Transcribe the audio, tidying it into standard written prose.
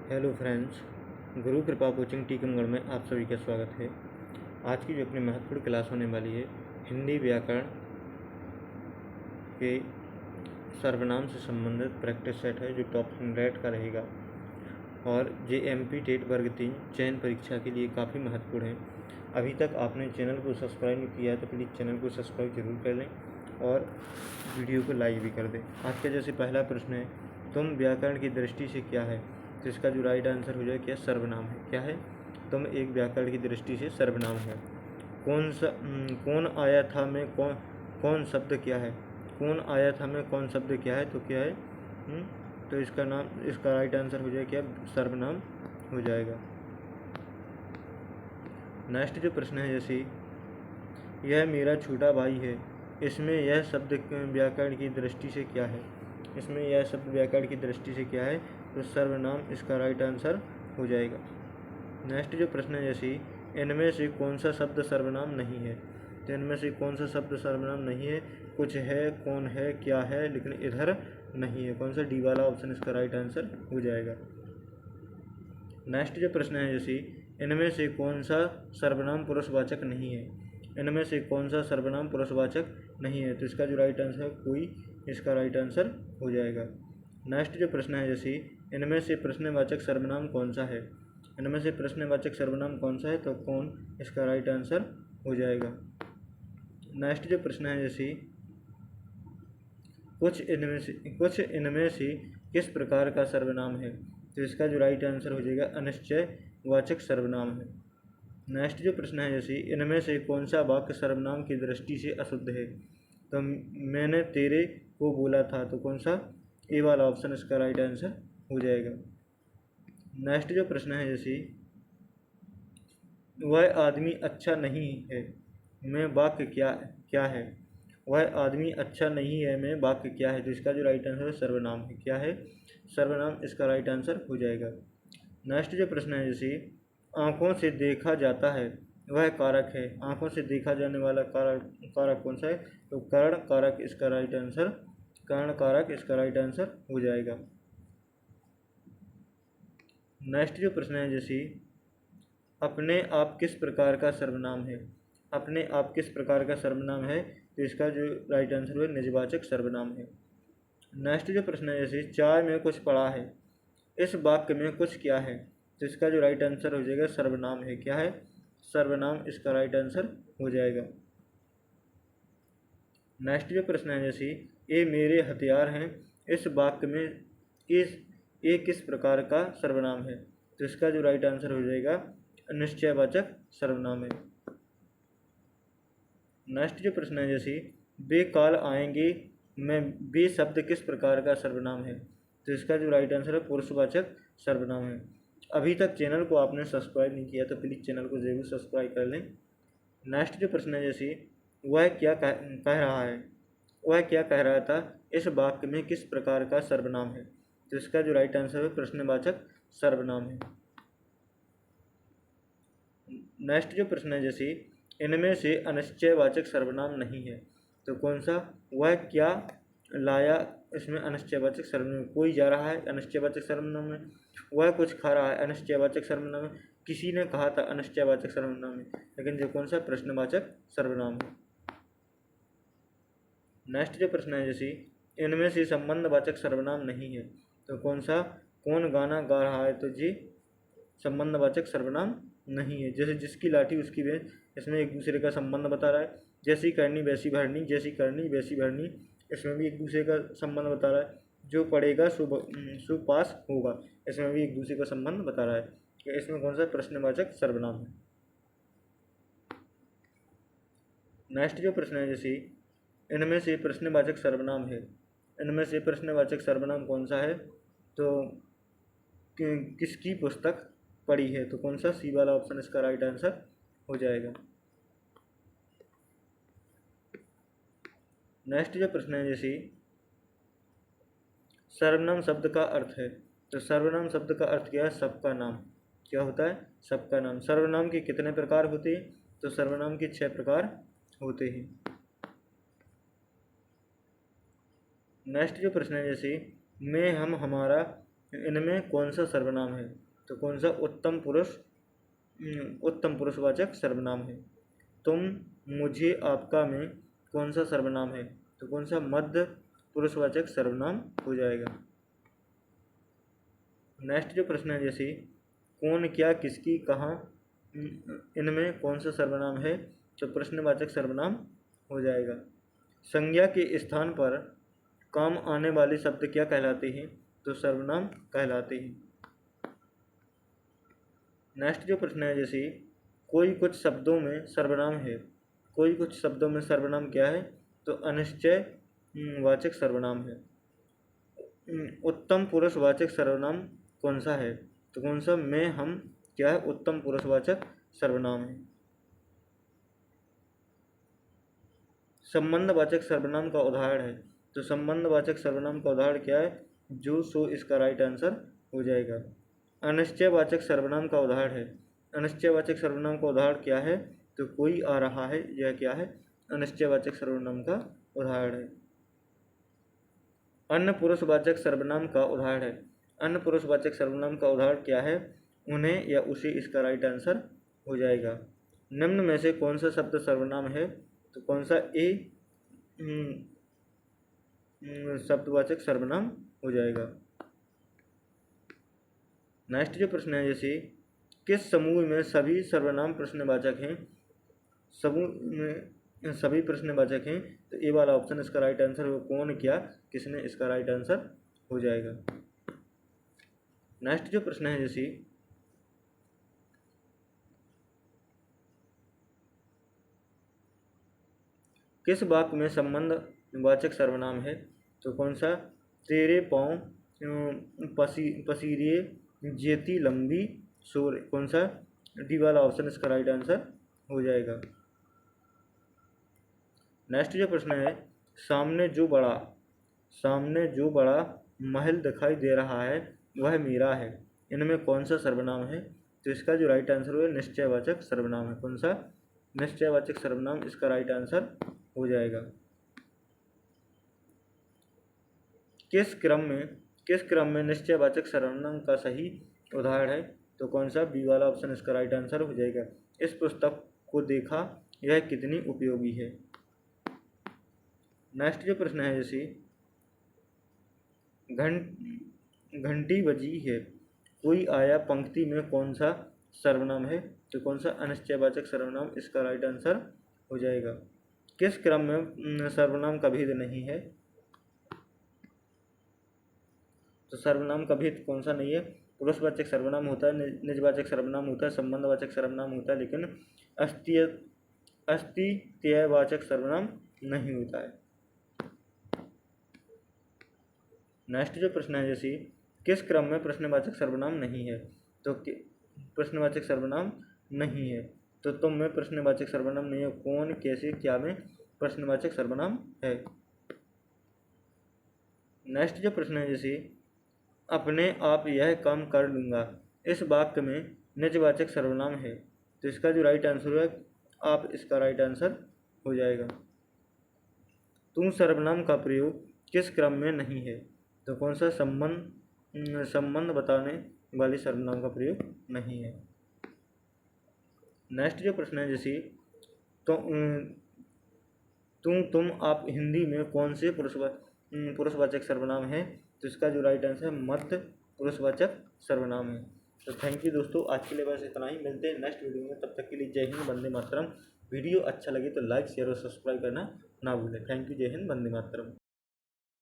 Hello friends, गुरु कृपा coaching Tikamgarh में आप सभी का स्वागत है। आज की जो अपनी महत्वपूर्ण क्लास होने वाली है, हिंदी व्याकरण के सर्वनाम से संबंधित प्रैक्टिस सेट है जो टॉप 100 का रहेगा और JMP टेट वर्ग 3 चयन परीक्षा के लिए काफ़ी महत्वपूर्ण है। अभी तक आपने चैनल को सब्सक्राइब नहीं किया है तो प्लीज़ चैनल को सब्सक्राइब जरूर कर लें और वीडियो को लाइक भी कर दें। आज का जैसे पहला प्रश्न है, तुम व्याकरण की दृष्टि से क्या है? तो इसका जो राइट आंसर हो जाए क्या? सर्वनाम है। क्या है? तुम एक व्याकरण की दृष्टि से सर्वनाम है। कौन आया था में कौन शब्द क्या है? कौन आया था में कौन शब्द क्या है? तो क्या है? तो इसका राइट आंसर हो जाए क्या? सर्वनाम हो जाएगा। नेक्स्ट जो प्रश्न है, जैसे यह मेरा छोटा भाई है, इसमें यह शब्द व्याकरण की दृष्टि से क्या है? इसमें यह शब्द व्याकरण की दृष्टि से क्या है? तो सर्वनाम इसका राइट आंसर हो जाएगा। नेक्स्ट जो प्रश्न है, जैसे इनमें से कौन सा शब्द सर्वनाम नहीं है? तो इनमें से कौन सा शब्द सर्वनाम नहीं है? कुछ है, कौन है, क्या है, लेकिन इधर नहीं है। कौन सा? डी वाला ऑप्शन इसका राइट आंसर हो जाएगा। नेक्स्ट जो प्रश्न है, जैसे इनमें से कौन सा सर्वनाम पुरुषवाचक नहीं है? इनमें से कौन सा सर्वनाम पुरुषवाचक नहीं है? तो इसका जो राइट आंसर है कोई, इसका राइट आंसर हो जाएगा। नेक्स्ट जो प्रश्न है, जैसे इनमें से प्रश्नवाचक सर्वनाम कौन सा है? इनमें से प्रश्नवाचक सर्वनाम कौन सा है? तो कौन, इसका राइट आंसर हो जाएगा। नेक्स्ट जो प्रश्न है, जैसे कुछ इनमें से किस प्रकार का सर्वनाम है? तो इसका जो राइट आंसर हो जाएगा अनिश्चयवाचक सर्वनाम है। नेक्स्ट जो प्रश्न है, जैसे इनमें से कौन सा वाक्य सर्वनाम की दृष्टि से अशुद्ध है? तो मैंने तेरे को बोला था, तो कौन सा? ए वाला ऑप्शन इसका राइट आंसर हो जाएगा। नेक्स्ट जो प्रश्न है, जैसे वह आदमी अच्छा नहीं है में वाक्य क्या है? वह आदमी अच्छा नहीं है में वाक्य क्या है? तो इसका जो राइट आंसर है सर्वनाम है। क्या है? सर्वनाम, इसका राइट आंसर हो जाएगा। नेक्स्ट जो प्रश्न है, जैसे आँखों से देखा जाता है वह कारक है। आँखों से देखा जाने वाला कारक कौन सा है? तो कर्ण कारक इसका राइट आंसर, कर्ण कारक इसका राइट आंसर हो जाएगा। नेक्स्ट जो प्रश्न है, जैसे अपने आप किस प्रकार का सर्वनाम है? अपने आप किस प्रकार का सर्वनाम है? तो इसका जो राइट आंसर है निजवाचक सर्वनाम है। नेक्स्ट जो प्रश्न है, जैसे चाय में कुछ पड़ा है, इस वाक्य में कुछ क्या है? तो इसका जो राइट आंसर हो जाएगा सर्वनाम है। क्या है? सर्वनाम, इसका राइट आंसर हो जाएगा। नेक्स्ट जो प्रश्न है, जैसे ये मेरे हथियार हैं, इस वाक्य में इस ये किस प्रकार का सर्वनाम है? तो इसका जो राइट आंसर हो जाएगा निश्चयवाचक सर्वनाम है। नेक्स्ट जो प्रश्न है, जैसे वे काल आएंगे में वे शब्द किस प्रकार का सर्वनाम है? तो इसका जो राइट आंसर है पुरुषवाचक सर्वनाम है। अभी तक चैनल को आपने सब्सक्राइब नहीं किया तो प्लीज़ चैनल को जरूर सब्सक्राइब कर लें। नेक्स्ट जो प्रश्न है, जैसे वह क्या कह रहा है? वह क्या कह रहा था, इस वाक्य में किस प्रकार का सर्वनाम है? तो इसका जो राइट आंसर है प्रश्नवाचक सर्वनाम है। नेक्स्ट जो प्रश्न है, जैसे इनमें से अनिश्चयवाचक सर्वनाम नहीं है, तो कौन सा? वह क्या लाया, इसमें अनिश्चयवाचक सर्वनाम। कोई जा रहा है, अनिश्चयवाचक सर्वनाम है। वह कुछ खा रहा है, अनिश्चयवाचक सर्वनाम है। किसी ने कहा था, अनिश्चयवाचक सर्वनाम है। लेकिन जो कौन सा? प्रश्नवाचक सर्वनाम है। नेक्स्ट जो प्रश्न है, जैसे इनमें से संबंधवाचक सर्वनाम नहीं है, तो कौन सा? कौन गाना गा रहा है, तो जी संबंधवाचक सर्वनाम नहीं है। जैसे जिसकी लाठी उसकी भैंस, इसमें एक दूसरे का संबंध बता रहा है। जैसी करनी वैसी भरनी, जैसी करनी वैसी भरनी, इसमें भी एक दूसरे का संबंध बता रहा है। जो पढ़ेगा सो पास होगा, इसमें भी एक दूसरे का संबंध बता रहा है कि इसमें कौन सा? प्रश्नवाचक सर्वनाम है। नेक्स्ट जो प्रश्न है, जैसे इनमें से प्रश्नवाचक सर्वनाम है, इनमें से प्रश्नवाचक सर्वनाम कौन सा है? तो किसकी पुस्तक पढ़ी है? तो कौन सा? सी वाला ऑप्शन इसका राइट आंसर हो जाएगा। नेक्स्ट जो प्रश्न है, जैसे सर्वनाम शब्द का अर्थ है, तो सर्वनाम शब्द का अर्थ क्या है? सबका नाम। क्या होता है? सबका नाम। सर्वनाम के कितने प्रकार होते हैं? तो सर्वनाम के 6 प्रकार होते हैं। नेक्स्ट जो प्रश्न है, जैसे मैं, हम, हमारा, इनमें कौन सा सर्वनाम है? तो कौन सा उत्तम पुरुषवाचक सर्वनाम है? तुम, मुझे, आपका में कौन सा सर्वनाम है? तो कौन सा मध्य पुरुषवाचक सर्वनाम हो जाएगा। नेक्स्ट जो प्रश्न है जैसे कौन, क्या, किसकी, कहाँ, इनमें कौन सा सर्वनाम है? तो प्रश्नवाचक सर्वनाम हो जाएगा। संज्ञा के स्थान पर काम आने वाले शब्द क्या कहलाते हैं? तो सर्वनाम कहलाते हैं। नेक्स्ट जो प्रश्न है जैसे कोई कुछ शब्दों में सर्वनाम है। कोई कुछ शब्दों में सर्वनाम क्या है? तो अनिश्चय वाचक सर्वनाम है। उत्तम पुरुषवाचक सर्वनाम कौन सा है? तो कौन सा मैं, हम क्या है? उत्तम पुरुषवाचक सर्वनाम है। संबंधवाचक सर्वनाम का उदाहरण है। तो संबंधवाचक सर्वनाम का उदाहरण क्या है? जो, सो, इसका राइट आंसर हो जाएगा। अनिश्चयवाचक सर्वनाम का उदाहरण है। अनिश्चयवाचक सर्वनाम का उदाहरण क्या है? तो कोई आ रहा है, यह क्या है? अनिश्चयवाचक सर्वनाम का उदाहरण है। अन्य पुरुषवाचक सर्वनाम का उदाहरण है। अन्य पुरुषवाचक सर्वनाम का उदाहरण क्या है? उन्हें या उसे, इसका राइट आंसर हो जाएगा। निम्न में से कौन सा शब्द सर्वनाम है? तो कौन सा ए शब्दवाचक सर्वनाम हो जाएगा। नेक्स्ट जो प्रश्न है जैसे किस समूह में सभी सर्वनाम प्रश्नवाचक हैं? समूह में सभी प्रश्नवाचक हैं, तो ए वाला ऑप्शन इसका राइट आंसर हो। कौन, क्या, किसने, इसका राइट आंसर हो जाएगा। नेक्स्ट जो प्रश्न है जैसे किस वाक्य में संबंधवाचक सर्वनाम है? तो कौन सा? तेरे पाँव पसीरिए जेती लंबी सोर, कौन सा? डी वाला ऑप्शन इसका राइट आंसर हो जाएगा। नेक्स्ट जो प्रश्न है सामने जो बड़ा महल दिखाई दे रहा है वह मेरा है, इनमें कौन सा सर्वनाम है? तो इसका जो राइट आंसर है निश्चयवाचक सर्वनाम है। कौन सा? निश्चयवाचक सर्वनाम इसका राइट आंसर हो जाएगा। किस क्रम में निश्चयवाचक सर्वनाम का सही उदाहरण है? तो कौन सा? बी वाला ऑप्शन इसका राइट आंसर हो जाएगा। इस पुस्तक को देखा, यह कितनी उपयोगी है। नेक्स्ट जो प्रश्न है जैसे घंटी बजी है, कोई आया, पंक्ति में कौन सा सर्वनाम है? तो कौन सा? अनिश्चयवाचक सर्वनाम इसका राइट आंसर हो जाएगा। किस क्रम में सर्वनाम का भेद नहीं है? तो सर्वनाम का भेद कौन सा नहीं है? पुरुषवाचक सर्वनाम होता है, निजवाचक सर्वनाम होता है, संबंधवाचक सर्वनाम होता है, लेकिन अस्तित्ववाचक सर्वनाम नहीं होता है। नेक्स्ट जो प्रश्न है जैसे किस क्रम में प्रश्नवाचक सर्वनाम नहीं है? तो प्रश्नवाचक सर्वनाम नहीं है। तो तुम में प्रश्नवाचक सर्वनाम नहीं है। कौन, कैसे, क्या में प्रश्नवाचक सर्वनाम है। नेक्स्ट जो प्रश्न है जैसे अपने आप यह काम कर लूँगा, इस वाक्य में निजवाचक सर्वनाम है, तो इसका जो राइट आंसर है आप, इसका राइट आंसर हो जाएगा। तुम सर्वनाम का प्रयोग किस क्रम में नहीं है? तो कौन सा? संबंध बताने वाले सर्वनाम का प्रयोग नहीं है। नेक्स्ट जो प्रश्न है जैसे तो तुम, आप, हिंदी में कौन से पुरुषवाचक सर्वनाम है? तो इसका जो राइट आंसर है मध्य पुरुषवाचक सर्वनाम है। तो थैंक यू दोस्तों, आज के लिए बस इतना ही। मिलते हैं नेक्स्ट वीडियो में, तब तक के लिए जय हिंद, वंदे मातरम। वीडियो अच्छा लगे तो लाइक, शेयर और सब्सक्राइब करना ना भूलें। थैंक यू, जय हिंद, वंदे मातरम।